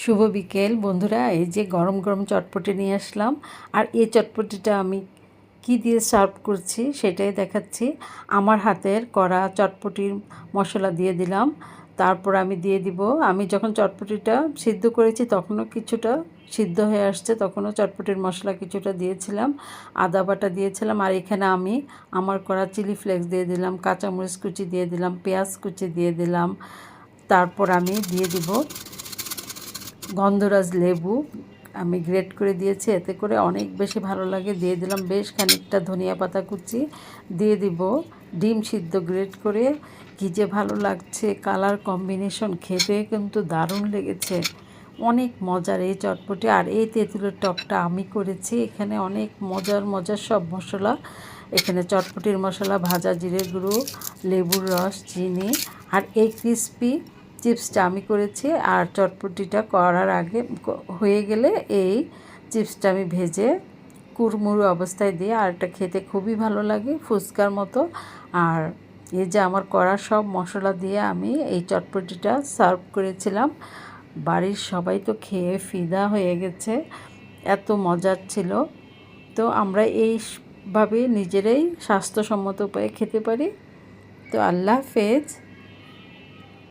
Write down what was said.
শুভ বিকেল বন্ধুরা। এই যে গরম গরম চটপটি নিয়ে আসলাম, আর এই চটপটিটা আমি কি দিয়ে সার্ভ করছি সেটাই দেখাচ্ছি। আমার হাতের করা চটপটির মশলা দিয়ে দিলাম। তারপর আমি দিয়ে দিব, আমি যখন চটপটিটা সিদ্ধ করেছি তখনও কিছুটা সিদ্ধ হয়ে আসছে, তখনও চটপটির মশলা কিছুটা দিয়েছিলাম, আদা বাটা দিয়েছিলাম। আর এখানে আমি আমার করা চিলি ফ্লেক্স দিয়ে দিলাম, কাঁচামরিচ কুচি দিয়ে দিলাম, পেঁয়াজ কুচি দিয়ে দিলাম। তারপর আমি দিয়ে দিব গন্ধরাজ লেবু, আমি গ্রেট করে দিয়েছি, এতে করে অনেক বেশি ভালো লাগে। দিয়ে দিলাম বেশ খানিকটা ধনিয়া পাতা কুচি, দিয়ে দিব ডিম সিদ্ধ গ্রেট করে। কী যে ভালো লাগছে, কালার কম্বিনেশন খেতে কিন্তু দারুণ লেগেছে, অনেক মজার এই চটপটি। আর এই তেঁতুলের টকটা আমি করেছি, এখানে অনেক মজার মজার সব মশলা, এখানে চটপটির মশলা, ভাজা জিরে গুঁড়ো, লেবুর রস, চিনি, আর এই ক্রিসপি চিপসটা আমি করেছি। আর চটপটিটা করার আগে হয়ে গেলে এই চিপসটা আমি ভেজে কুড়মুড়ো অবস্থায় দিয়ে, আর এটা খেতে খুবই ভালো লাগে, ফুচকার মতো। আর এই যে আমার করা সব মশলা দিয়ে আমি এই চটপটিটা সার্ভ করেছিলাম। বাড়ির সবাই তো খেয়ে ফিদা হয়ে গেছে, এত মজার ছিল। তো আমরা এইভাবে নিজেরাই স্বাস্থ্যসম্মত উপায়ে খেতে পারি। তো আল্লাহ হাফেজ।